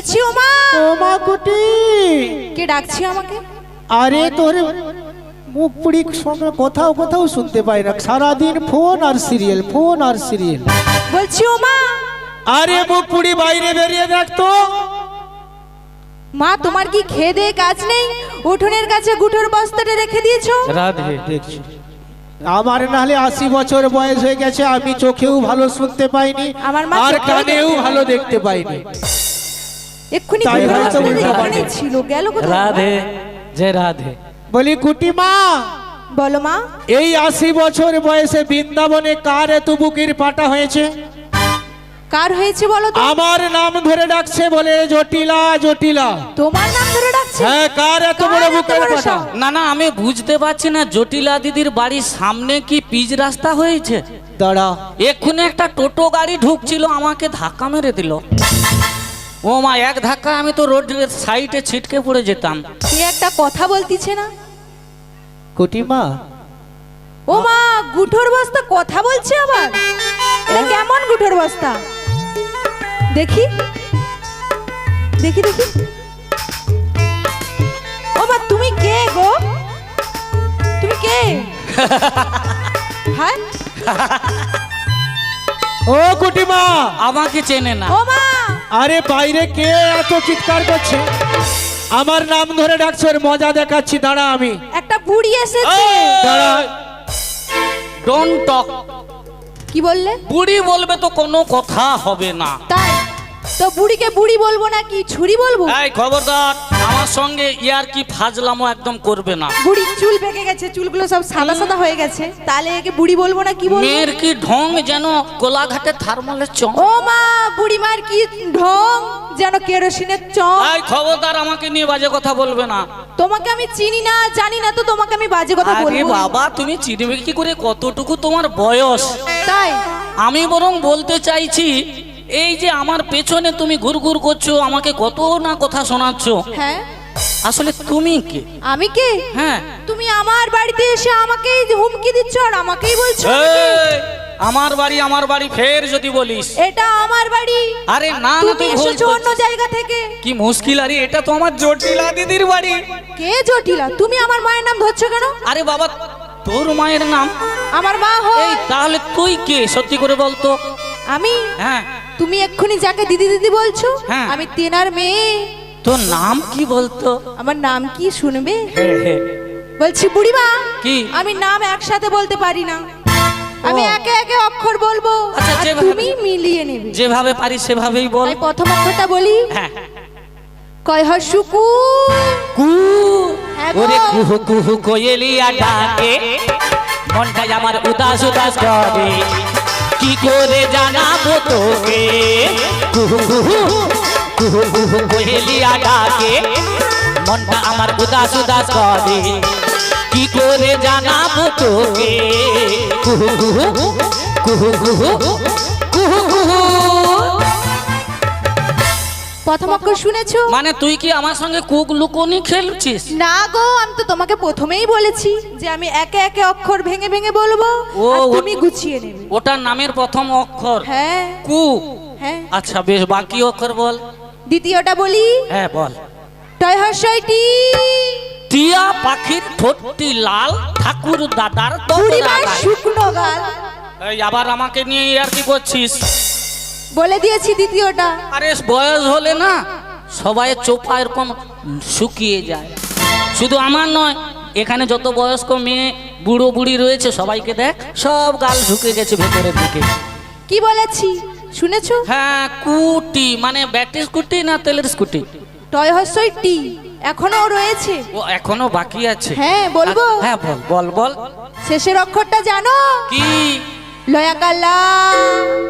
বলছি ওমা। ওমা কুটি, কে ডাকছি আমাকে? আরে তোর মুখ পুড়ির সঙ্গে কোথাও কোথাও শুনতে পাই না, সারাদিন ফোন আর সিরিয়াল, ফোন আর সিরিয়াল। বলছি ওমা। আরে মুখ পুড়ি বাইরে বেরিয়ে দেখতো। মা তোমার কি খেয়ে দেয়ে কাজ নেই? উঠোনের কাছে গুটোর বস্তাটা রেখে দিয়েছো। রাধে দেখছি, আমার নাহলে 80 বছর বয়স হয়ে গেছে, আমি চোখেও ভালো শুনতে পাইনি আর কানেও ভালো দেখতে পাইনি। এক্ষুনি তাই হয়তো উল্টো ওখানে ছিল, গেল কোথায়? রাধে জয় রাধে। বলি কুটি মা, বলো মা। এই 80 বছর বয়সে বৃন্দাবনে কার এত বুকের পাটা হয়েছে? কার হয়েছে বলো তো? আমার নাম ধরে ডাকছে, বলে জটিলা জটিলা। তোমার নাম ধরে ডাকছে? হ্যাঁ, কার এত বড় বুকের পাটা? না না, আমি বুঝতে পারছি না, জটিলা দিদির বাড়ির সামনে কি পিচ রাস্তা হয়েছে? দাঁড়া, এক্ষুনি একটা টোটো গাড়ি ঢুকছিল, আমাকে ধাক্কা মেরে দিল। ও মা, এক ধাক্কা আমি তো রোডের সাইডে ছিটকে পড়ে যেতাম। কে একটা কথা বলতিছে না? কুটি মা। ও মা, গুঠোর বস্তা কথা বলছে আবার? এটা কেমন গুঠোর বস্তা? দেখি দেখি দেখি। ও মা, তুমি কে গো? তুমি কে? হ্যাঁ, ও কুটি মা, আমাকে চেনে না। ও মা। আরে বাইরে কে এত চিৎকার করছে? আমার নাম ধরে ডাকছে, ওর মজা দেখাচ্ছি, দাঁড়া আমি। একটা বুড়ি এসেছে। দাঁড়া, ডোন্ট টক। কি বললে? বুড়ি বলবে তো কোনো কথা হবে না। তাই তো বুড়িকে বুড়ি বলবো না কি ছুরি বলবো? এই খবরদার, আমার সঙ্গে ইয়ার কি ফাজলামো একদম করবে না। বুড়ি চুল পেকে গেছে, চুলগুলো সব সাদা সাদা হয়ে গেছে, তাহলে একে বুড়ি বলবো না কি বলবো? মেয়ের কি ঢং যেন কোলাঘাটে থার্মালের চং। ও মা, বুড়ি মার কি ঢং যেন কেরোসিনের চং। এই খবরদার, আমাকে নিয়ে বাজে কথা বলবে না। তোমাকে আমি চিনি না জানি না, তো তোমাকে আমি বাজে কথা আরে বলবো? বাবা, তুমি চিনবে কি করে কতটুকু তোমার বয়স? তাই আমি বরং বলতে চাইছি, এই যে আমার পেছনে তুমি ঘুরঘুর করছো, আমাকে কত না কথা শোনাচ্ছ, হ্যাঁ, আসলে তুমি কে? আমি কে? হ্যাঁ, তুমি আমার বাড়িতে এসে আমাকেই হুমকি দিচ্ছ আর আমাকেই বলছো এই, আমার বাড়ি ফের যদি বলিস। এটা আমার বাড়ি। আরে না না, তুমি তুই ভুল এসেছো অন্য করছিস। জায়গা থেকে। কি মুশকিল, আরে এটা তো আমার জটিলা দিদির বাড়ি। কে জটিলা? তুমি আমার মায়ের নাম ধরছো কেন? আরে বাবা, তোর মায়ের নাম? আমার মা হয়। এই তাহলে তুই কে সত্যি করে বলতো? আমি? হ্যাঁ, তুমি এক্ষুনি যাকে দিদি দিদি বলছো, হ্যাঁ। আমি তেনার মেয়ে। তোর নাম কি বলতো? আমার নাম কি শুনবে? হ্যাঁ, হ্যাঁ। বলছি বুড়িমা, কি? আমি নাম একসাথে বলতে পারি না, আমি একে একে অক্ষর বলবো, আচ্ছা, আর যেভাবে- তুমি মিলিয়ে নেবে। যেভাবে পারি সেভাবেই বল। তাই প্রথম অক্ষরটা বলি। হ্যাঁ। কয় হসুকু। কু, হ্যাঁ গো। ওরে কুহু কুহু কোয়েলিয়া ডাকে, মনটা আমার উদাস উদাস করে, কি করে জানাবো তোকে? কুহু কুহু কুহু কুহু কোয়েলিয়া ডাকে, মনটা আমার উদাস উদাস করে, কি করে জানাবো তোকে? কুহু কুহু কুহু কুহু কুহু কুহু। প্রথম অক্ষর শুনেছো? মানে তুই কি আমার সঙ্গে কুক লুকোনি খেলছিস? না গো, আমি তো তোমাকে প্রথমেই বলেছি যে আমি একে একে অক্ষর ভেঙে ভেঙে বলবো, ও, আর তুমি গুছিয়ে নেবে। ওটা নামের প্রথম অক্ষর হ্যাঁ কু। হ্যাঁ। আচ্ছা বেশ, বাকি অক্ষর বল। দ্বিতীয়টা বলি। হ্যাঁ বল। টয় হর্ষয়টি। টিয়া পাখির ঠোঁটটি লাল, ঠাকুর দাদার বুড়িমার শুকনো গাল। এই আবার আমাকে নিয়ে আর কি করছিস? বলে দিয়েছি দ্বিতীয়টা। আরে বয়স হলে না সবাই চোপা এরকম শুকিয়ে যায়, শুধু আমার নয়, এখানে যত বয়স্ক মেয়ে বুড়ো বুড়ি রয়েছে সবাইকে দেখ, সব গাল ঝুঁকে গেছে ভেতরের দিকে। কি বলেছি শুনেছো? হ্যাঁ, কুটি মানে ব্যাটারি স্কুটি না তেলের স্কুটি? টয় হর্ষয়টি এখনো রয়েছে। ও এখনো বাকি আছে? হ্যাঁ, বলবো? হ্যাঁ বল বল বল। শেষের অক্ষরটা জানো? কি? লয়াকালা।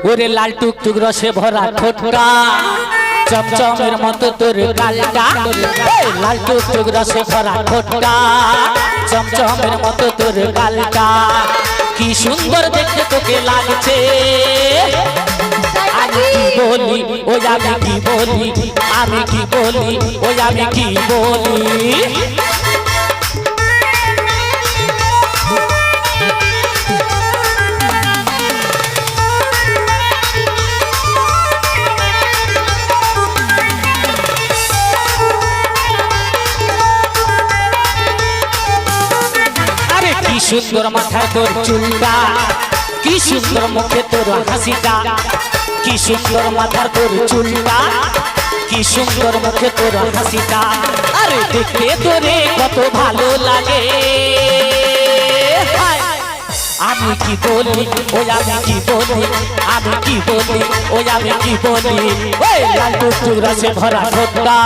ওরে লাল টুকটুক রসে ভরা ঠোঁটটা, চমচমের মতো তোর গালটা, এই লাল টুকটুক রসে ভরা ঠোঁটটা, চমচমের মতো তোর গালটা, কি সুন্দর দেখতে তোকে লাগছে। আমি কি বলি, ওই আমি কি বলি, আমি কি বলি, ওই আমি কি বলি। কি সুন্দর মাথায় তোর চুলটা, কি সুন্দর মুখে তোর হাসিটা, কি সুন্দর মাথার তোর চুলটা, কি সুন্দর মুখে তোর হাসিটা। আরে দেখতে তোরে কত ভালো লাগে, হায়। আমি কি বলি ওই আমি কি বলি, আমি কি বলি ওই আমি কি বলি। ওই লাল টুকটুক রসে ভরা ঠোঁটটা,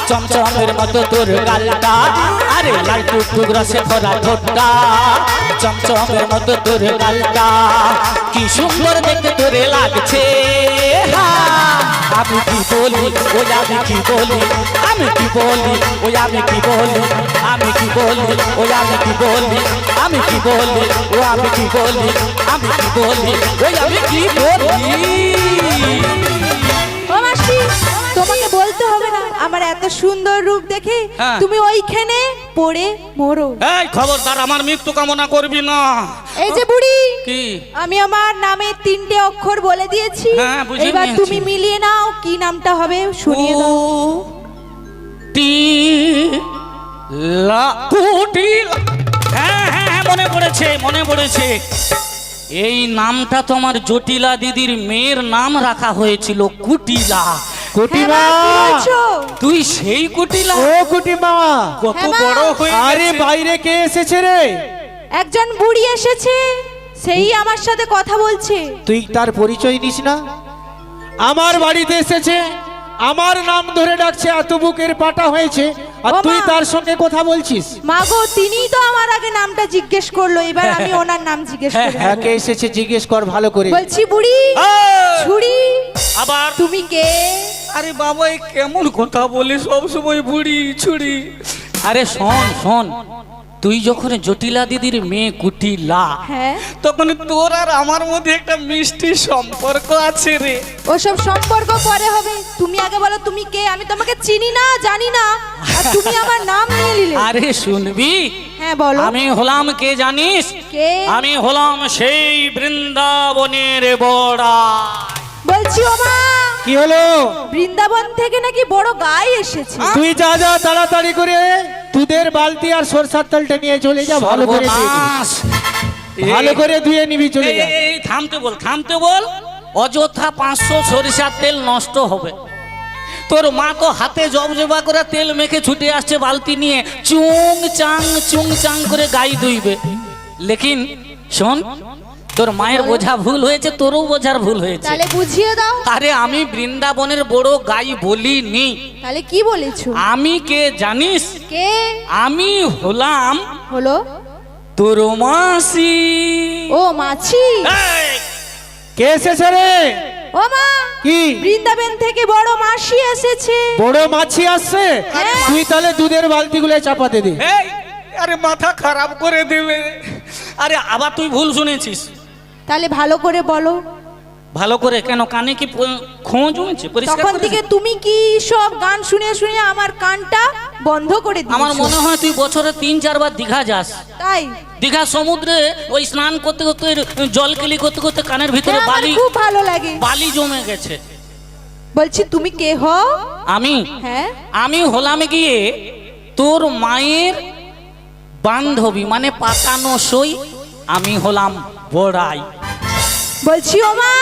চমচমের মতো তোর গালটা। আরে লাল টুকটুক রসে ভরা ঠোঁটটা, চমচমের মতো তোর গালটা। কি সুন্দর দেখতে তোরে লাগছে, আমি কি বলি ওই আমি কি বলি, আমি কি বলি ওই আমি কি বলি, আমি কি বলি ওই আমি কি বলি, আমি কি বলি ও আমি কি বলি, আমি কি বলি ওই আমি কি বলি। ও মাসি, তোমাকে বলতে হবে না, আমার এত সুন্দর রূপ দেখে হ্যাঁ। তুমি ওইখানে পড়ে মরো। এই খবরদার আমার মৃত্যু কামনা করবি না। এই যে বুড়ি, কি? আমি আমার নামে 3টে অক্ষর বলে দিয়েছি, হ্যাঁ, বুঝে এবার নিয়েছি। তুমি মিলিয়ে নাও কি নামটা হবে, শুনিয়ে দাও। টি লা কুটি লা। হ্যাঁ হ্যাঁ হ্যাঁ, মনে পড়েছে মনে পড়েছে। এই নামটা তো আমার জটিলা দিদির মেয়ের নাম রাখা হয়েছিল কুটিলা। কুটিমা, হ্যাঁ, মা, কি বলছো? তুই সেই কুটিলা? ও কুটিমা, কত হ্যাঁ, মা। বড় হয়ে আরে গেছে। বাইরে কে এসেছে রে? একজন বুড়ি এসেছে, সেই আমার সাথে কথা বলছে। তুই তার পরিচয় দিস না? আমার বাড়িতে এসেছে, আমার নাম ধরে ডাকছে, এত বুকের পাটা হয়েছে, আর ও তুই মা। তার সঙ্গে কথা বলছিস? মাগো, তিনিই তো আমার আগে নামটা জিজ্ঞেস করলো, এবার আমি ওনার নাম জিজ্ঞেস করব। হ্যাঁ, কে এসেছে জিজ্ঞেস কর ভালো করে। বলছি বুড়ি, এই, ছুড়ি, আবার তুমি কে? আরে বাবা এই কেমন কথা বলে সব সময় বুড়ি ছুড়ি। আরে শোন শোন, তুই যখন জটিলা দিদির মেয়ে কুটিলা, হ্যাঁ, তখন তোর আর আমার মধ্যে একটা মিষ্টি সম্পর্ক আছে রে। ওসব সম্পর্ক পরে হবে, তুমি আগে বলো তুমি কে? আমি তোমাকে চিনি না, জানি না, আর তুমি আমার নাম নিয়ে নিলে। আরে শুনবি, হ্যাঁ বলো। আমি হলাম কে জানিস? কে? আমি হলাম সেই বৃন্দাবনের বড়া। বলছি ও মা, কি হলো? বৃন্দাবন থেকে নাকি বড় গাই এসেছে। তুই যা যা তাড়াতাড়ি করে দুধের বালতি আর সরষার তেলটা নিয়ে চলে যা, ভালো করে ধুয়ে নিবি। সর্বনাশ। ভালো করে ধুয়ে নিবি, চলে এই, যা। এই, এই, থামতে বল থামতে বল। অযথা 500 সরিষার তেল নষ্ট হবে। তোর মা তো হাতে জবজবা করে তেল মেখে ছুটে আসছে বালতি নিয়ে, চুং চাং করে গাই ধুইবে। লেকিন শোন, তোর মায়ের বোঝা ভুল হয়েছে, তোরও বোঝার ভুল হয়েছে। তাহলে বুঝিয়ে দাও। আরে আমি বৃন্দাবনের বড় গাই বলিনি। তাহলে কি বলেছো? আমি কে জানিস? কে আমি হলাম হলো? তোর মাসি। ও মাছি। এই, কে এসেছে রে? ও মা, কি বৃন্দাবন থেকে বড় মাসি এসেছে। বড় মাছি আসছে? হ্যাঁ। তুই তাহলে দুধের বালতিগুলো চাপাতে দে। এই, আরে মাথা খারাপ করে দেবে। আরে আবার তুই ভুল শুনেছিস। তাহলে ভালো করে বলো। ভালো করে কেন, কানে কি খোঁজ হয়েছে? পরিষ্কার তখন করে থেকে দে। তুমি কি সব গান শুনে শুনে আমার কানটা বন্ধ করে দিয়েছো। আমার মনে হয় তুই বছরে 3-4 বার দীঘা যাস। তাই? দীঘা সমুদ্রে ওই স্নান করতে করতে, জল কেলি করতে করতে কানের ভিতরে হ্যাঁ, আমার বালি খুব ভালো লাগে। বালি জমে গেছে। বলছি তুমি কে হও? আমি হ্যাঁ, আমি হলাম গিয়ে তোর মায়ের বান্ধবী, মানে পাতানো সই। আমি হলাম বড়াই। বলছি ও মা,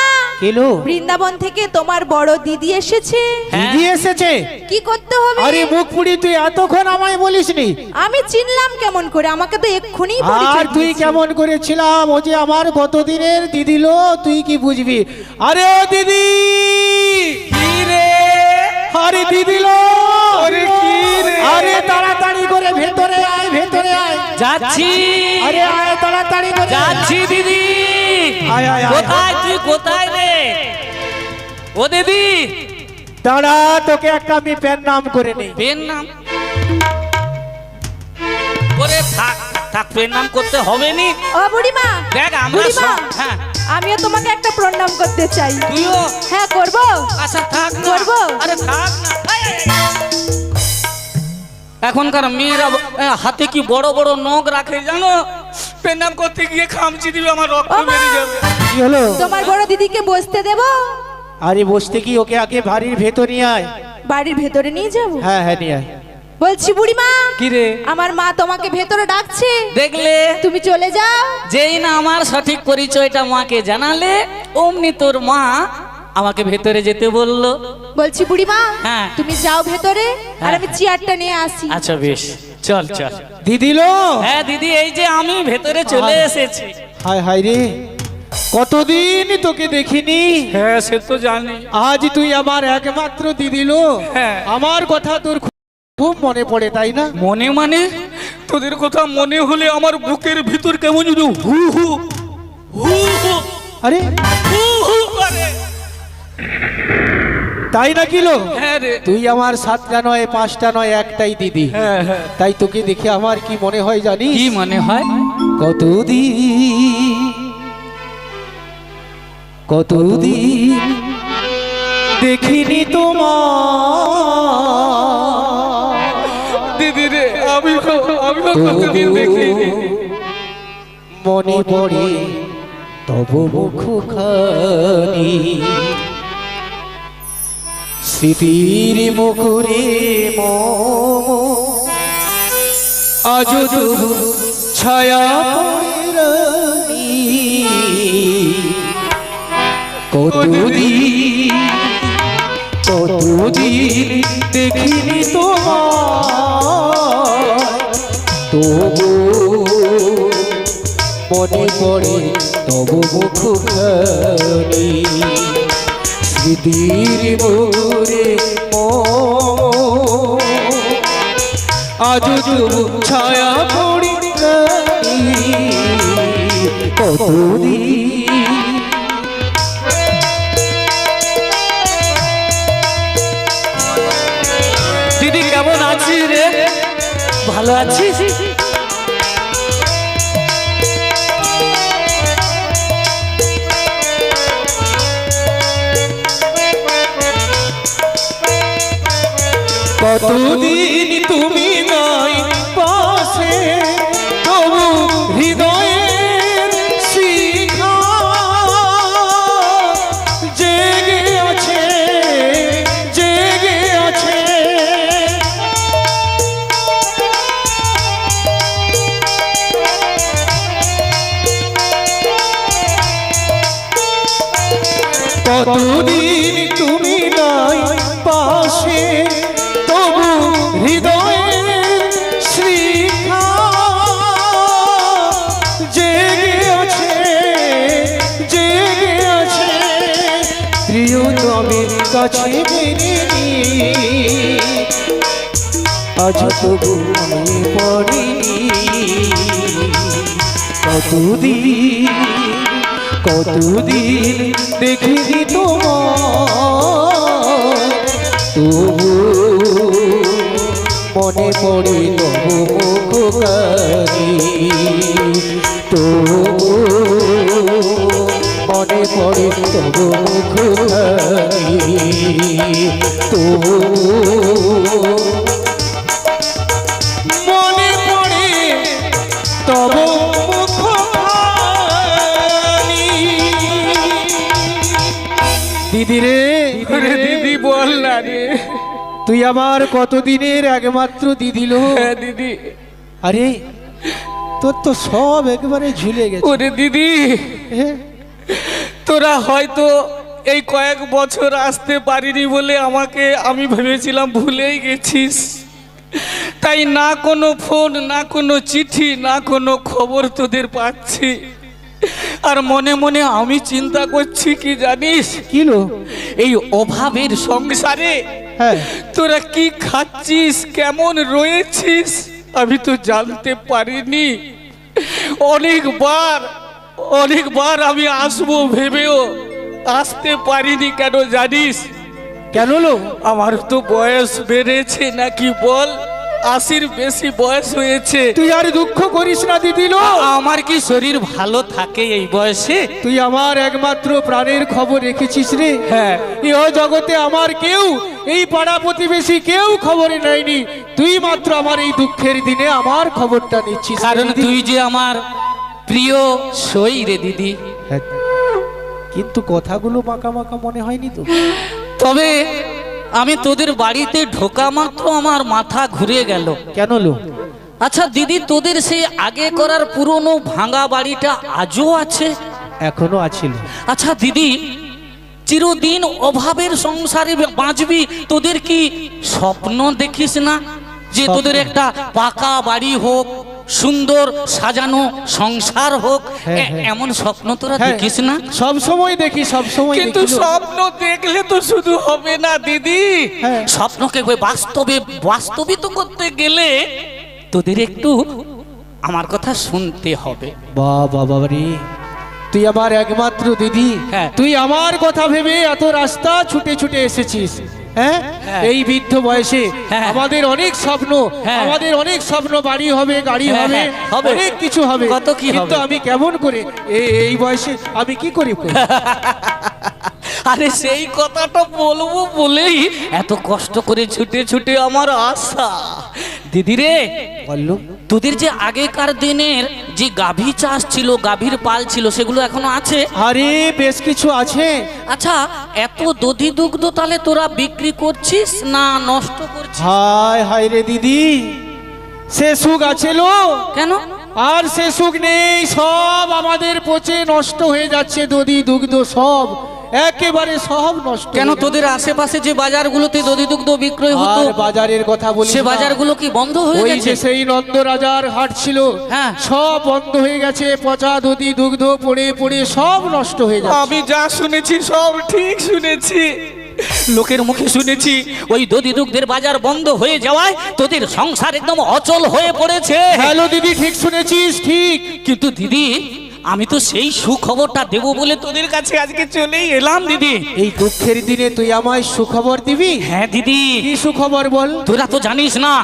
কেলো বৃন্দাবন থেকে তোমার বড় দিদি এসেছে। দিদি এসেছে? কি করতে হবে? আরে মুখ পুড়ি, তুই এতক্ষণ আমায় বলিসনি? আমি চিনলাম কেমন করে? আমাকে তো এক্ষুনি আর পরিচয় তুই দিয়েছে। কেমন করেছিলাম? ও যে আমার গতদিনের দিদি লো, তুই কি বুঝবি? আরে ও দিদি, কি রে? আরে দিদি লো, আরে কি রে? আরে তাড়াতাড়ি করে ভেতরে আয়, ভেতরে আয়। যাচ্ছি, আরে আয় তাড়াতাড়ি করে। যাচ্ছি দিদি। আয়, আয়, আয়। কোথায় তুই, কোথায় রে? ও দিদি, দাঁড়া, তোকে একটা আমি পেন নাম করে নেই। পেন নাম করে থাক থাক, পেন নাম করতে হবে নি। ও বুড়িমা, দেখ আমরা বুড়িমা, হ্যাঁ, আমিও তোমাকে একটা প্রণাম করতে চাই। তুইও হ্যাঁ, করব। আচ্ছা থাক না। করবো? আরে থাক না। আয়, আয়, আয়। এখনকার মেয়েরা হাতে কি বড় বড় নখ রাখে জানো? পেন নাম করতে গিয়ে খামচি দিবে, আমার রক্ত ও মা! বেরিয়ে যাবে। কি হলো? তোমার বড় দিদিকে বসতে দেব? আরে বসতে কি, ওকে আগে বাড়ির ভেতর নিয়ে আয়। বাড়ির ভেতরে নিয়ে যাব? হ্যাঁ হ্যাঁ, নিয়ে আয়। বলছি বুড়িমা, কি রে? আমার মা তোমাকে ভেতরে ডাকছে, দেখলে তুমি চলে যাও। যেই না আমার সঠিক পরিচয়টা মাকে জানালে অমনি তোর মা আমাকে ভেতরে যেতে বললো। বলছি বুড়িমা, হ্যাঁ। তুমি যাও ভেতরে, আর হ্যাঁ। আমি চেয়ারটা নিয়ে আসি। আচ্ছা বেশ, চল চল। দিদিলো, হ্যাঁ দিদি, এই যে আমি ভেতরে চলে এসেছি। হায় হায় রে, কতদিন তোকে দেখিনি। হ্যাঁ সে তো জানি। আজ তুই আমার একমাত্র দিদিলো। হ্যাঁ। আমার কথা তোর খুব মনে পড়ে, তাই না? মনে মানে তোদের কথা মনে হলে আমার বুকের ভিতর কেমন যদি হু হু হু হু আরে হু হু করে। তাই নাকি লো? হ্যাঁ রে। তুই আমার 7টা নয় 5টা নয় একটাই দিদি। হ্যাঁ হ্যাঁ। তাই তোকে দেখে আমার কি মনে হয় জানিস? কি মনে হয়? কতদিন দেখিনি তোমার দিদি রে, আমি কতদিন দেখিনি। মনে পড়ে তব মুখখানি, স্মৃতির মুখরে আজ তবু ছায়া পড়ে রানী। কতদিন দেখিনি তোমার, তবু মনে পড়ে তব মুখখানি, স্মৃতির মোরে আজ তবু ছায়া পড়ি কতদিন। দিদি কেমন আছিস রে? ভালো আছিস? কতদিন তুমি নাই পাশে, তবু হৃদয়ের শিখা জেগে আছে, জেগে আছে। কতদিন তুমি নাই পাশে, তবু হৃদয়ের শিখা জেগে আছে, জেগে আছে। প্রিয়তমের কাছে মেনে নিয়ে আজ তবু মনে পড়েনি। কতদিন দেখিনি তোমার, তবু মনে পড়ে তবু মুখখানি, তবু মনে পড়ে তবু মুখখানি, তবু মনে পড়ে তবু মুখখানি। দিদি রে, দিদি বল না রে। তুই আমার কতদিনের একমাত্র দিদি লো। হ্যাঁ দিদি। আরে তোর তো সব একবারে ঝুলে গেছে। ওরে দিদি, হ্যাঁ, তোরা হয়তো এই কয়েক বছর আসতে পারিনি বলে আমাকে আমি ভেবেছিলাম ভুলেই গেছিস। তাই না কোনো ফোন, না কোনো চিঠি, না কোনো খবর তোদের পাচ্ছি। আর মনে মনে আমি চিন্তা করছি কি জানিস? কি লো? এই অভাবের সংসারে হ্যাঁ, তোরা কি খাচ্ছিস, কেমন রয়েছিস আমি তো জানতে পারিনি। অনেকবার আমি আসবো ভেবেও আসতে পারিনি। কেন জানিস? কেন লো? আমার তো বয়স বেড়েছে নাকি বল, 80-র বেশি বয়স হয়েছে। তুই আর দুঃখ করিস না দিদি লো। আমার কি শরীর ভালো থাকে এই বয়সে? তুই আমার একমাত্র প্রাণের খবর রেখেছিস রে। হ্যাঁ। ইহ জগতে আমার কেউ, এই পাড়া প্রতিবেশী কেউ খবরে নেয়নি। তুই মাত্র আমার এই দুঃখের দিনে আমার খবরটা নিচ্ছিস। কারণ তুই যে আমার প্রিয় সই রে দিদি। হ্যাঁ, কিন্তু কথাগুলো মাকা মাকা মনে হয়নি তো? তবে আমি তোদের বাড়িতে ঢোকা মাত্র আমার মাথা ঘুরে গেল। কেন লো? আচ্ছা দিদি, তোদের সেই আগে করার পুরনো ভাঙা বাড়িটা আজও আছে? এখনো আছিল। আচ্ছা দিদি, চিরদিন অভাবের সংসারে বাঁচবি, তোদের কি স্বপ্ন দেখিস না যে স্বপ্ন? তোদের একটা পাকা বাড়ি হোক, সুন্দর সাজানো সংসার হোক, হ্যাঁ, হ্যাঁ। এমন স্বপ্ন তোরা হ্যাঁ, দেখিস না? সব সময় দেখি, সব সময় কিন্তু দেখি লো। স্বপ্ন দেখলে তো শুধু হবে না দিদি, হ্যাঁ। স্বপ্নকে ওই বাস্তবিত করতে গেলে তোদের একটু আমার কথা শুনতে হবে। বাবা রে, তুই আমার একমাত্র দিদি, হ্যাঁ। তুই আমার কথা ভেবে এত রাস্তা ছুটে ছুটে এসেছিস। হ্যাঁ, হ্যাঁ। এই বৃদ্ধ বয়সে হ্যাঁ। আমাদের অনেক স্বপ্ন, হ্যাঁ। আমাদের অনেক স্বপ্ন, বাড়ি হবে, গাড়ি হ্যাঁ, হবে, হ্যাঁ, হবে। অনেক কিছু হবে, কত কি কিন্তু হবে। আমি কেমন করে এই বয়সে আমি কি করি? আরে সেই কথাটা বলবো বলেই এত কষ্ট করে ছুটে ছুটে আমার আশা। দিদি রে, বললো তোদের যে আগেকার দিনের যে গাভী চাষ ছিল, গাভীর পাল ছিল, সেগুলো এখনো আছে? আরে বেশ কিছু আছে। আচ্ছা, এত দধি দুগ্ধ তাহলে তোরা বিক্রি করছিস না নষ্ট করছিস? হায় হায় রে দিদি, সে সুখ আছে লো, কেন? আর সে সুখ নেই, সব আমাদের পচে নষ্ট হয়ে যাচ্ছে, দধি দুগ্ধ সব একেবারে সব নষ্ট। কেন, হয়ে তোদের আশেপাশে যে বাজারগুলোতে দধি দুগ্ধ বিক্রয় যাচ্ছে। হতো, আর বাজারের কথা বলি সে না। বাজারগুলো কি বন্ধ হয়ে ওই গেছে? যে সেই নন্দ রাজার হাট ছিল, হ্যাঁ। সব বন্ধ হয়ে গেছে, পচা দধি দুগ্ধ পড়ে পড়ে সব নষ্ট হয়ে যাচ্ছে। আমি যা শুনেছি সব ঠিক শুনেছি, লোকের মুখে শুনেছি ওই দধি দুগ্ধের বাজার বন্ধ হয়ে যাওয়ায় তোদের সংসার একদম অচল হয়ে পড়েছে। হ্যালো দিদি, ঠিক শুনেছিস, ঠিক। কিন্তু দিদি, আমি তো সেই সুখবরটা দেবো বলে তোদের কাছে আজকে চলেই এলাম দিদি। এই দুঃখের দিনে তুই আমায় সুখবর দিবি? হ্যাঁ দিদি, কি সুখবর বল? তোরা তো জানিস না,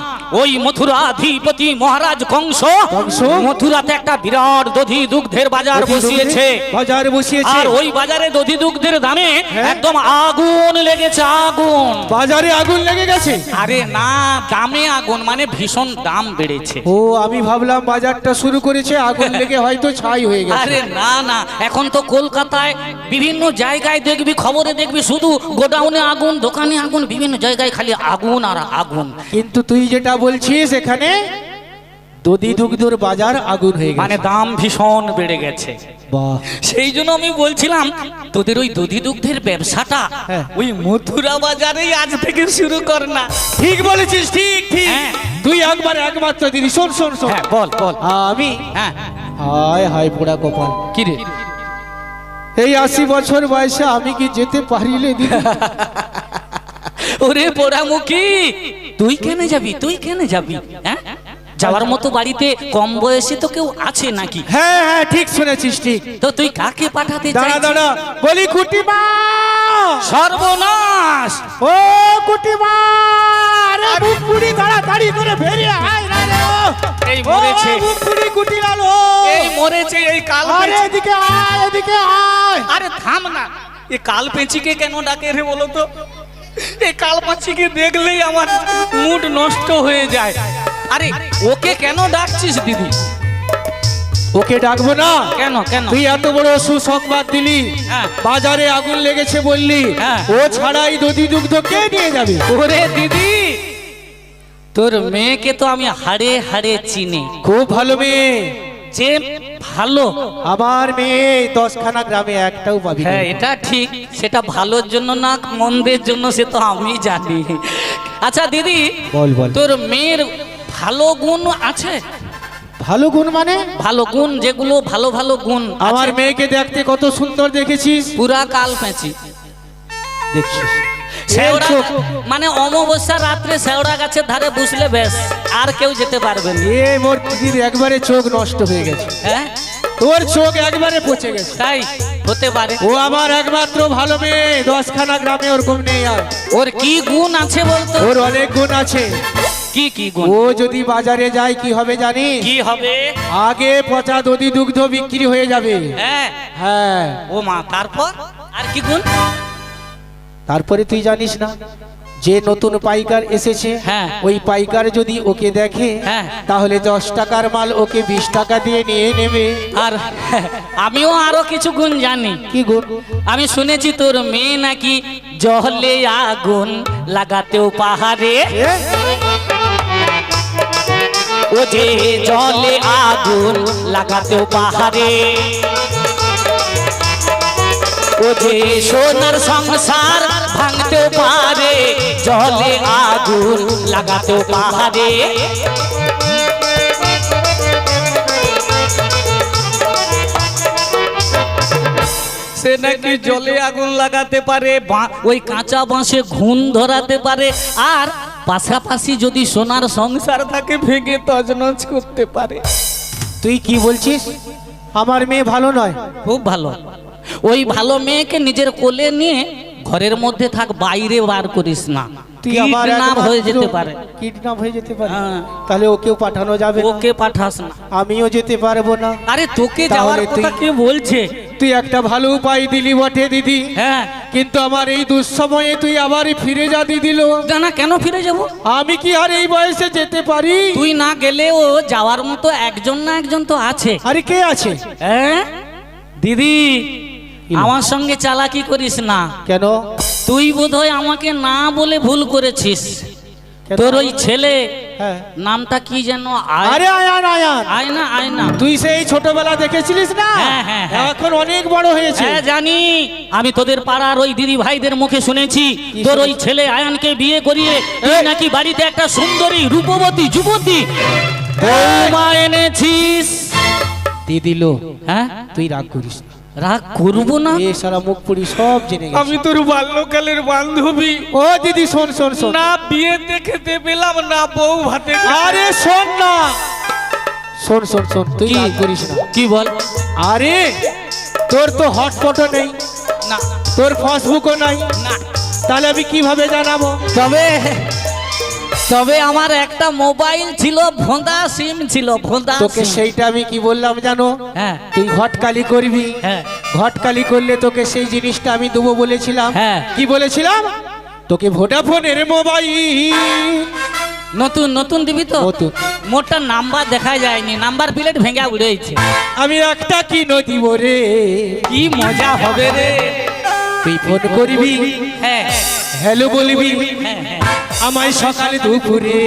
ওই মথুরাধিপতি মহারাজ কংস কংস? মথুরাতে একটা বিরাট দধি দুগ্ধের বাজার বসিয়েছে। বাজার বসিয়েছে, আর ওই বাজারে দধি দুগ্ধের দামে হ্যাঁ। একদম আগুন লেগেছে, আগুন। বাজারে আগুন লেগে গেছে? আরে না, দামে আগুন, মানে ভীষণ দাম বেড়েছে। ও, আমি ভাবলাম বাজারটা শুরু করেছে, আগুন লেগে হয়তো ছাই হয়ে গেছে। আরে না না, এখন তো কলকাতায় বিভিন্ন জায়গায় দেখবি, খবরে দেখবি, শুধু গোডাউনে আগুন, দোকানে আগুন, বিভিন্ন জায়গায় খালি আগুন আর আগুন। কিন্তু তুই যেটা বলছিস, এখানে দধি দুগ্ধর বাজার আগুন হয়ে মানে গেছে। দাম ভীষণ বেড়ে গেছে। বাহ, সেই জন্য আমি বলছিলাম তোদের ওই দধি দুগ্ধের ব্যবসাটা হ্যাঁ। ওই মথুরা বাজারেই আজ থেকে শুরু কর না। ঠিক বলেছিস, ঠিক ঠিক। হ্যাঁ। তুই একবার একমাত্র দিদি, শোন শোন শোন। হ্যাঁ, বল বল। আমি হ্যাঁ, হায় হায় পোড়া কপাল, কি রে? এই 80 বছর বয়সে আমি কি যেতে পারিলে দিদি? ওরে পোড়ামুখী, তুই কেন যাবি, তুই কেন যাবি? হ্যাঁ, যাওয়ার মতো বাড়িতে কম বয়সে তো কেউ আছে নাকি? হ্যাঁ হ্যাঁ, ঠিক শুনেছিস, ঠিক। তো তুই কাকে পাঠাতে দাঁড়া চাইছিস? দাঁড়া, বলি কুটিমা, সর্বনাশ! ও কুটিমা, আরে মুখ পুরি তাড়াতাড়ি করে বেরিয়ে আয় না রে। এই মরেছে। ও মুখ পুরি কুটিলালো, এই মরেছে এই কাল আরে পেঁচি। এদিকে আয়, এদিকে আয়। আরে থাম না, এ কাল পেঁচিকে কেন ডাকে রে বলো তো? এই কাল পেঁচিকে দেখলেই আমার মুড নষ্ট হয়ে যায়। আরে ওকে কেন ডাকছিস দিদি? ওকে ডাকবো না? কেন কেন? তুই এত বড় সুসংবাদ দিলি, হ্যাঁ। বাজারে আগুন লেগেছে বললি, হ্যাঁ। ও ছাড়াই দধি দুগ্ধ কে নিয়ে যাবে? ওরে দিদি, তোর মেয়েকে তো আমি হাড়ে হাড়ে চিনি। খুব ভালো মেয়ে, যে ভালো, আমার মেয়ে 10খানা গ্রামে একটাও পাবি না। হ্যাঁ এটা ঠিক, সেটা ভালোর জন্য না মন্দের জন্য সে তো আমি জানি। আচ্ছা দিদি, বল বল। তোর মেয়ের ভালো গুণ আছে? ভালো গুণ মানে? ভালো গুণ, যেগুলো ভালো ভালো গুণ আমার আছে। মেয়েকে দেখতে কত সুন্দর দেখেছিস? পুরা কাল পেঁচি, দেখছিস? শেওড়া, চোখ। মানে অমাবস্যা রাত্রে শেওড়া গাছের ধারে বসলে বেশ, আর কেউ যেতে পারবে না। এ মোর দিদির একবারে চোখ নষ্ট হয়ে গেছে, হ্যাঁ, তোর চোখ একবারে পচে গেছে। তাই হতে পারে। ও আমার একমাত্র ভালো মেয়ে, 10খানা গ্রামে ওরকম নেই আর। ওর কি গুণ আছে বলতো? ওর অনেক গুণ আছে। কি কি গুণ? ও যদি বাজারে যায় কি হবে জানিস? কি হবে? আগে পচা দধি দুগ্ধ বিক্রি হয়ে যাবে। হ্যাঁ, হ্যাঁ, ও মা, তারপর আর কি গুণ? তারপরে তুই জানিস না, যে নতুন পাইকার এসেছে হ্যাঁ। ওই পাইকার যদি ওকে দেখে হ্যাঁ। তাহলে 10 টাকার মাল ওকে 20 টাকা দিয়ে নিয়ে নেবে। আর আমিও আরো কিছু গুণ জানি। কি গুণ? আমি শুনেছি তোর মেয়ে নাকি জলে আগুন লাগাতেও পাহাড়ে, এ? ও যে জলে আগুন লাগাতেও পাহাড়ে, ও যে সোনার সংসার ভাঙতেও পারে, জলে আগুন লাগাতেও পাহাড়ে। সে নাকি জলে আগুন লাগাতে পারে, ওই কাঁচা বাঁশে ঘুণ ধরাতে পারে, আর পাশাপাশি যদি সোনার সংসার থাকে ভেঙে তছনছ করতে পারে। তুই কি বলছিস? আমার মেয়ে ভালো নয়? খুব ভালো। ওই ভালো মেয়েকে নিজের কোলে নিয়ে ঘরের মধ্যে থাক, বাইরে বার করিস না, তুই আমার কিডন্যাপ হয়ে যেতে পারে। কিডন্যাপ হয়ে যেতে পারে? হ্যাঁ। তাহলে ওকেও পাঠানো যাবে না? ওকে পাঠাস না। আমিও যেতে পারবো না। আরে তোকে যাওয়ার তাহলে কথা কে বলছে? তুই একটা ভালো উপায় দিলি বটে দিদি, হ্যাঁ, কিন্তু আমার এই দুঃসময়ে তুই আবারই ফিরে যা দিদিল। না কেন ফিরে যাব? আমি কি আর এই বয়সে যেতে পারি? তুই না গেলেও যাওয়ার মতো একজন না একজন তো আছে। আরে কে আছে? হ্যাঁ দিদি, আমার সঙ্গে চালাকি করিস না। কেন? তুই বোধহয় আমাকে না বলে ভুল করেছিস। কেন? তোর ওই ছেলে হ্যাঁ। নামটা কি যেন? আরে আয়ান আয়ান। আয়না আয়না। তুই সেই ছোটবেলা দেখেছিলিস না? হ্যাঁ, হ্যাঁ, হ্যাঁ। এখন অনেক বড় হয়েছে। হ্যাঁ জানি, আমি তোদের পাড়ার ওই দিদি ভাইদের মুখে শুনেছি তোর ওই ছেলে আয়ানকে বিয়ে করিয়ে তুই নাকি বাড়িতে একটা সুন্দরী রূপবতী যুবতী বৌমা এনেছিস। দিদিল, হ্যাঁ তুই রাগ করিস না। রাগ করবো না। এ সারা মুখ পুরি সব জেনে গেছে। আমি তোর বাল্যকালের বান্ধবী। ও দিদি শোন শোন শোন। না বিয়ে দেখতে পেলাম না বউ ভাতে। আরে শোন না, শোন শোন শোন, তুই কি? রাগ করিস না। কি বল? আরে তোর তো হটস্পটও নেই, না তোর ফেসবুকও নাই, না, তাহলে আমি কিভাবে জানাবো? তবে তবে আমার একটা মোবাইল ছিল, ভোঁদা সিম ছিল, ভোঁদা তোকে সিম। সেইটা আমি কি বললাম জানো? হ্যাঁ তুই ঘটকালি করবি, হ্যাঁ ঘটকালি করলে তোকে সেই জিনিসটা আমি দেবো বলেছিলাম। হ্যাঁ। কি বলেছিলাম? তোকে ভোডাফোনের মোবাইল নতুন নতুন দিবি তো? নতুন। মোটটা নাম্বার দেখা যায়নি, নাম্বার প্লেট ভেঙে উড়েছে। আমি একটা কিনো দিব রে, কি মজা হবে রে। তুই ফোন করবি, হ্যাঁ হ্যালো বলবি হ্যাঁ হ্যাঁ। আমায় সকালে দুপুরে।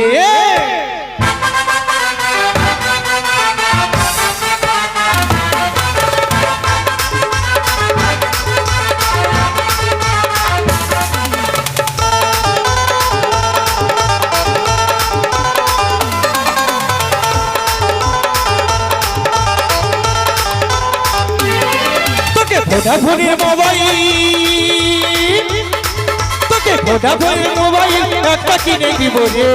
তোকে ভোডাফোনের মোবাইল, তোকে ভোডাফোনের মোবাইল একটা কিনে দিব রে।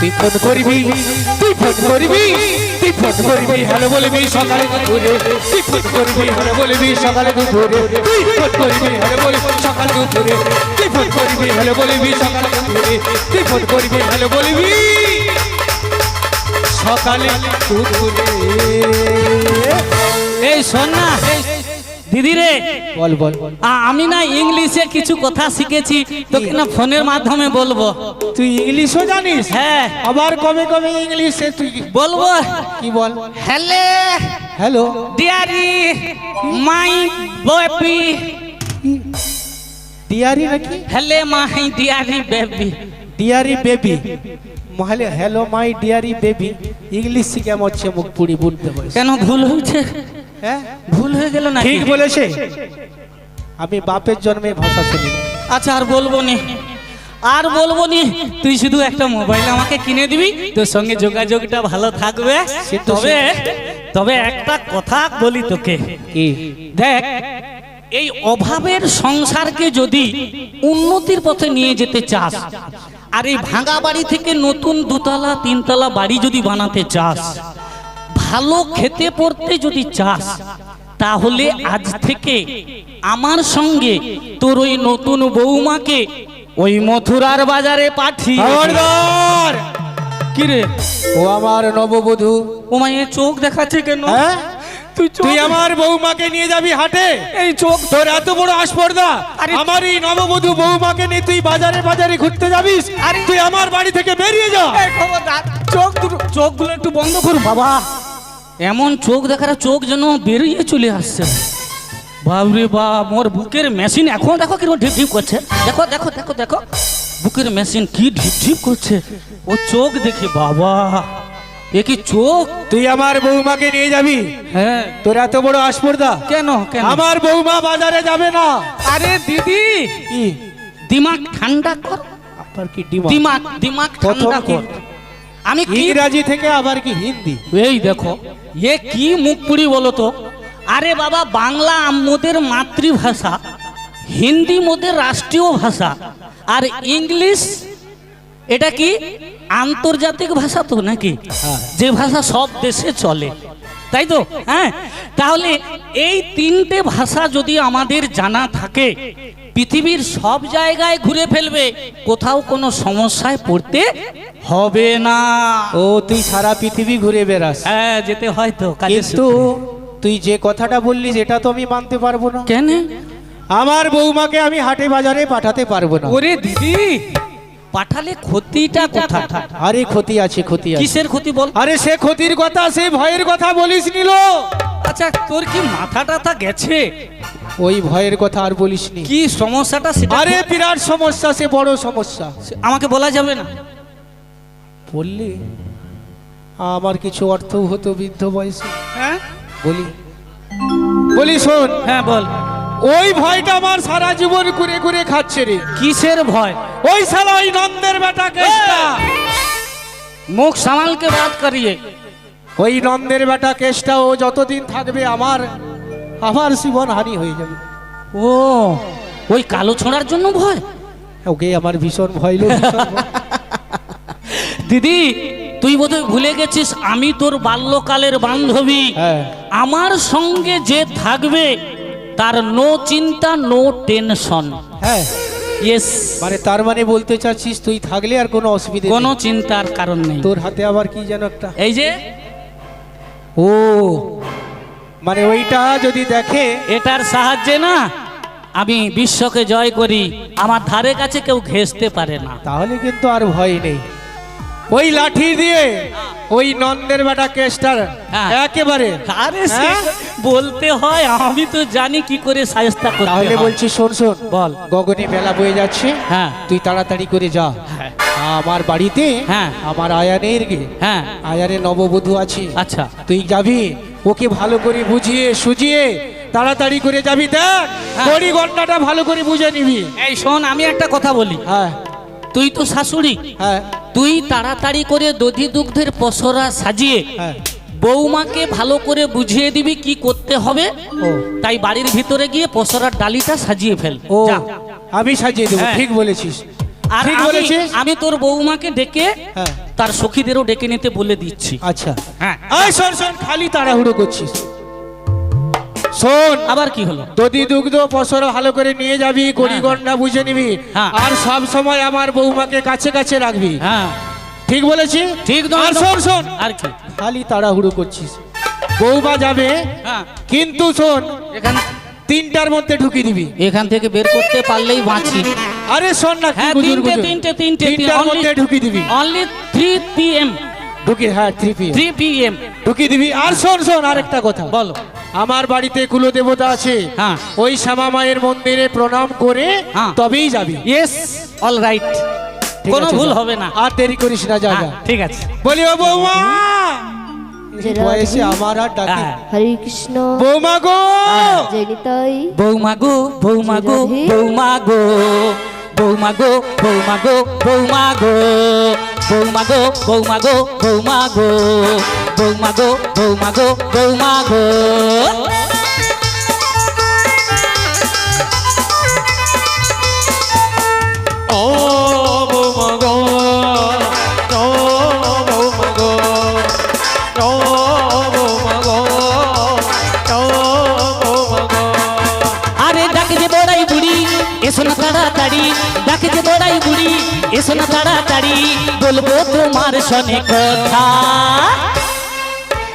তুই ফোন করবি, তুই ফোন করবি, তুই ফোন করবি, হ্যালো বলবি সকালে দুপুরে। তুই ফোন করবি, হ্যালো বলবি সকালে দুপুরে। তুই ফোন করবি, হ্যালো বলবি সকালে দুপুরে। তুই ফোন করবি, হ্যালো বলবি সকালে দুপুরে। তুই ফোন করবি, হ্যালো বলবি সকালে দুপুরে। এই শোন না দিদি রে, বল বল বল। আমি না ইংলিশে কিছু কথা শিখেছি, তোকে না ফোনের মাধ্যমে বলবো। তুই ইংলিশও জানিস? হ্যাঁ আবার কবে কবে ইংলিশে তুই বলবো। কি বল? Hello hello dearie my baby, dearie নাকি? Hello my dearie baby. Dearie baby, মহলে hello my dearie baby. English শিখে আমার হচ্ছে মুখ পুরি বুঝতে পারিস? কেন ভুল হয়েছে? হ্যাঁ ভুল হয়ে গেল না? ঠিক বলেছে। আমি বাপের জন্মে ভাষা শুনি না। আচ্ছা আর বলবো নি, আর বলবো নি। তুই শুধু একটা মোবাইল আমাকে কিনে দিবি, তোর সঙ্গে যোগাযোগটা ভালো থাকবে। সে তো তবে তবে একটা কথা বলি তোকে, কি? দেখ এই অভাবের সংসারকে যদি উন্নতির পথে নিয়ে যেতে চাস, আর এই ভাঙা বাড়ি থেকে নতুন 2তলা 3তলা বাড়ি যদি বানাতে চাস, ভালো খেতে পড়তে যদি চাস, তাহলে আজ থেকে আমার সঙ্গে তোর ওই নতুন বৌমাকে ওই মথুরার বাজারে পাঠিয়ে। খবরদার! কি রে? ও আমার নববধূ। ও মায়ের চোখ দেখাচ্ছে কেন? হ্যাঁ তুই আমার বৌমাকে নিয়ে যাবি হাটে? এই চোখ তোর এত বড় আসপর্দা, আরে- আমার এই নববধূ বৌমাকে নিয়ে তুই বাজারে বাজারে ঘুরতে যাবিস? আরে- তুই আমার বাড়ি থেকে বেরিয়ে যা। এই খবরদার, চোখগুলো একটু বন্ধ করুন। বাবা এমন চোখ দেখার চোখ যেন বেরিয়ে চলে আসছে। বাবরে বাপ, মোর বুকের মেশিন এখন দেখো কিরকম ঢিপ ঢিপ করছে। দেখো দেখো দেখো দেখো বুকের মেশিন কি ঢিপ ঢিপ করছে। ও চোখ দেখি বাবা, এ কি চোখ! তুই আমার বৌমাকে নিয়ে যাবি? হ্যাঁ তোর এত বড় আসপর্দা? কেন কেন? আমার বৌমা বাজারে যাবে না। আরে দিদি, কি দিমাগ ঠান্ডা কর। আবার কি ডিমা? দিমাগ দিমাগ প্রথম ঠান্ডা কি? কর। আমি কি ইংরাজি থেকে আবার কি হিন্দি? এই দেখো এ কি মুখ পুরি বলো তো। আরে বাবা, বাংলা মোদের মাতৃভাষা, হিন্দি মোদের রাষ্ট্রীয় ভাষা, আর ইংলিশ এটা কি আন্তর্জাতিক ভাষা তো নাকি? হ্যাঁ। যে ভাষা সব দেশে চলে, তাই তো? হ্যাঁ, তাহলে এই তিনটে ভাষা যদি আমাদের জানা থাকে, পৃথিবীর সব জায়গায় ঘুরে ফেলবে, কোথাও কোনো সমস্যায় পড়তে হবে না। ও তুই সারা পৃথিবী ঘুরে বেড়াস, হ্যাঁ যেতে হয় তো কাজের কিন্তু সূত্রে। তুই যে কথাটা বললি সেটা তো আমি মানতে পারবো না। কেন? আমার বৌমাকে আমি হাটে বাজারে পাঠাতে পারবো না। ওরে দিদি, পাঠালে ক্ষতিটা কোথায়? আরে ক্ষতি আছে, ক্ষতি আছে। কিসের ক্ষতি বল? আরে সে ক্ষতির কথা, সে ভয়ের কথা বলিস নিল। আচ্ছা তোর কি মাথা টাথা গেছে? ওই ভয়ের কথা আর বলিস নি। কি সমস্যাটা সেটা আরে বিরাট সমস্যা, সে বড় সমস্যা। আমাকে বলা যাবে না? বললি আমার কিছু অর্থ হতো বৃদ্ধ বয়সে। হ্যাঁ বলি বলি শোন, হ্যাঁ বল। ওই ভয়টা আমার সারা জীবন ঘুরে ঘুরে খাচ্ছে রে। কিসের ভয়? ওই শালা ওই নন্দের বেটা কেসটা, মুখ সামালকে বাদ করিয়ে। ওই নন্দের বেটা কেসটা ও যতদিন থাকবে আমার জীবন হানি হয়ে যাবে। ও ওই কালো ছোঁড়ার জন্য ভয়? ওকে আমার ভীষণ ভয় লো, ভীষণ ভয়। দিদি তুই বোধহয় ভুলে গেছিস, আমি তোর বাল্যকালের বান্ধবী। হ্যাঁ। আমার সঙ্গে যে থাকবে তার নো চিন্তা নো টেনশন। হ্যাঁ, ইয়েস, মানে তার মানে বলতে চাচ্ছিস তুই থাকলে আর কোনো অসুবিধা কোনো নেই। চিন্তার কারণ নেই। তোর হাতে আবার কি যেন একটা, এই যে ও মানে ওইটা যদি দেখে, এটার সাহায্যে না আমি বিশ্বকে জয় করি, আমার ধারে কাছে কেউ ঘেঁষতে পারে না। তাহলে কিন্তু আর ভয় নেই। ওই লাঠি দিয়ে ওই নন্দের বেটা কেসটার হ্যাঁ। একেবারে, আরে সে হ্যাঁ? বলতে হয়, আমি তো জানি কি করে সাজতা করতে তাহলে হয়। বলছি শোন শোন, বল। গগনে মেলা বয়ে যাচ্ছে, হ্যাঁ তুই তাড়াতাড়ি করে যা হ্যাঁ আমার বাড়িতে। হ্যাঁ। আমার আয়ানের হ্যাঁ আয়ানের নববধূ আছে, আচ্ছা তুই যাবি, ওকে ভালো করে বুঝিয়ে সুজিয়ে তাড়াতাড়ি করে যাবি। দেখ হ্যাঁ। কড়ি ঘন্টাটা ভালো করে বুঝে নিবি। এই শোন, আমি একটা কথা বলি, হ্যাঁ তুই তো শাশুড়ি, হ্যাঁ তুই তাড়াতাড়ি করে দধি দুগ্ধের পসরা সাজিয়ে হ্যাঁ। বৌমাকে ভালো করে বুঝিয়ে দিবি কি করতে হবে। ও। তাই বাড়ির ভিতরে গিয়ে পসরার ডালিটা সাজিয়ে ফেল। ও যা। আমি সাজিয়ে দেবো, হ্যাঁ। ঠিক বলেছিস, আর ঠিক আমি- বলেছিস। আমি তোর বৌমাকে ডেকে হ্যাঁ। তার সখীদেরও ডেকে নিতে বলে দিচ্ছি। আচ্ছা হ্যাঁ। এই শোন শোন, খালি তাড়াহুড়ো করছিস। শোন, আবার কি হলো? দধি দুগ্ধ পসরা ভালো করে নিয়ে যাবি, কড়ি গন্ডা বুঝে নিবি, হ্যাঁ। আর সব সময় আমার বৌমাকে কাছে কাছে রাখবি। হ্যাঁ ঠিক বলেছি? ঠিক নয় আর তো? শোন শোন, আর কি? খালি তাড়াহুড়ো করছিস। বৌমা যাবে, হ্যাঁ কিন্তু শোন এখান 3টার মধ্যে ঢুকিয়ে দিবি। এখান থেকে বের করতে পারলেই বাঁচি। আরে শোন না, কি হ্যাঁ গুজুর তিনটে গুজুর। তিনটে তিনটে 3টার মধ্যে ঢুকিয়ে দিবি। অনলি 3 PM ঢুকি, হ্যাঁ 3 PM 3 PM ঢুকিয়ে দিবি। আর শোন শোন, আরেকটা কথা, বলো। আমার বাড়িতে কুলো দেবতা আছে, হ্যাঁ। ওই শ্যামা মায়ের মন্দিরে প্রণাম করে হ্যাঁ। তবেই যাবি। ইয়েস, অল রাইট, ঠিক কোনো আছে, ভুল যা। হবে না। আর দেরি করিস না, যা যা। হ্যাঁ, ঠিক আছে। বলি ও বৌমা, এই জেরা বয়সে ধরি। আমার আর ডাকি, হ্যাঁ। হরে কৃষ্ণ বৌমা গো, জয়নিতাই বৌমা গো বৌমা গো বৌমা গো বৌমা গো বৌমা গো বৌমা গো বৌমা গো বৌমা গো বৌমা গো বৌমা গো বৌমা গো বৌমা গো। ও বৌমা গো, ও বৌমা গো, ও বৌমা গো, ও বৌমা গো। আরে ডাকে যে বড়াই বুড়ি, এসো না তাড়াতাড়ি, ডাকে যে বড়াই বুড়ি, এসো না তাড়াতাড়ি, বলবো তোমার সনে কথা।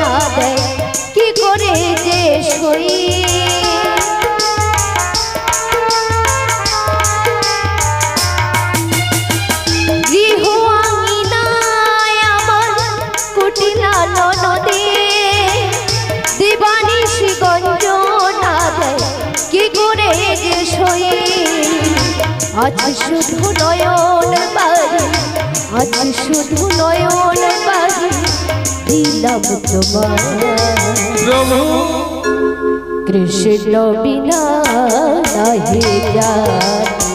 না দেয় কি করে যে সই গৃহ আঙিনায় আমার কুটিলা ননদে দিবানিশি গঞ্জ না দেয় কি করে যে সই আজ শুধু নয়ন বাড়ি আজ শুধু নয়ন বাড়ি দিলাম তোমার প্রভু কৃষ্ণ বিনা নাহি জানি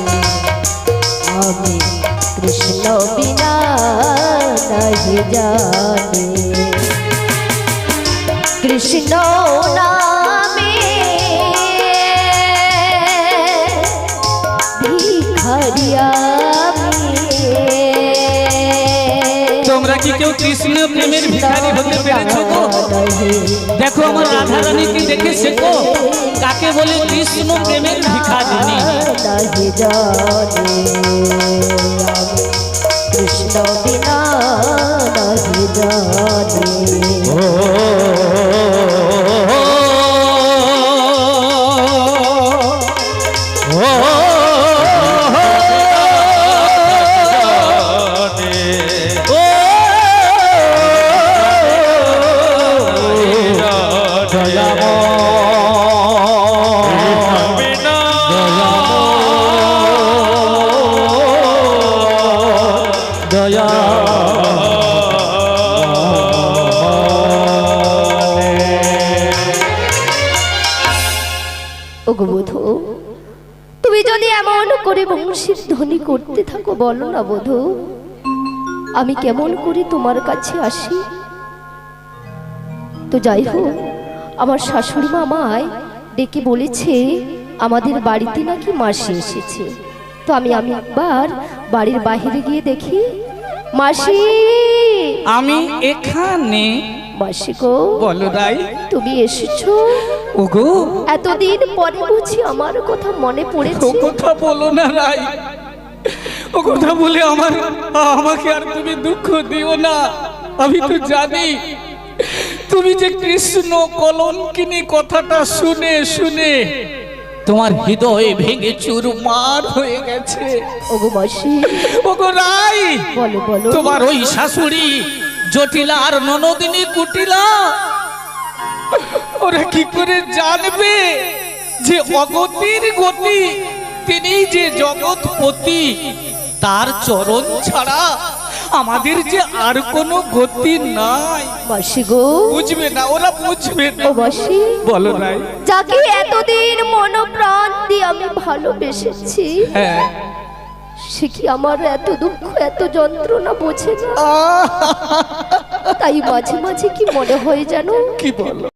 আমি কৃষ্ণ বিনা নাহি জানি কৃষ্ণ নামে ভিখারিয়া তোমরা কি কেউ কৃষ্ণ প্রেমের ভিখারি হতে পেরেছো গো? দেখো আমার রাধা রানীকে দেখে শেখো কাকে বলে কৃষ্ণ প্রেমের ভিখারিনী। নাহি জানি কৃষ্ণ বিনা নাহি জানি ওগো বধূ তুমি যদি এমন করে বংশীর ধ্বনি করতে থাকো বলো না বধূ আমি কেমন করে তোমার কাছে আসি তো যাই হোক আমার শাশুড়ি মা আমায় ডেকে বলেছে আমাদের বাড়িতে নাকি মাসি এসেছে তো আমি একবার বাড়ির বাইরে গিয়ে দেখি মাসি আমি এখানে। মাসি গো বলো রাই। তুমি এসেছো ওগো এতদিন পরে বুঝি আমার কথা মনে ও পড়েছে কথা বলো না রাই, ও কথা বলে আমাকে আর তুমি দুঃখ দিও না। আমি তো জানি তুমি যে কৃষ্ণ কলঙ্কিনী কথাটা শুনে শুনে তোমার হৃদয় ভেঙে চুরমার হয়ে গেছে। ওগো মাসি ওগো রাই, বলো বলো তোমার ওই শাশুড়ি জটিলা আর ননদিনী কুটিলা ওরা কি করে জানবে যে অগতির গতি তিনি যে জগৎপতি, তার চরণ ছাড়া আমাদের যে আর কোনো গতি নাই। মাসি গো বুঝবে না, ওরা বুঝবে না। ও মাসি বলো নাই। যাকে এতদিন মন প্রাণ দিয়ে আমি ভালোবেসেছি হ্যাঁ, সে কি আমার এত দুঃখ এত যন্ত্রণা বোঝে না তাই মাঝে মাঝে কি মনে হয় জানো কি বলো?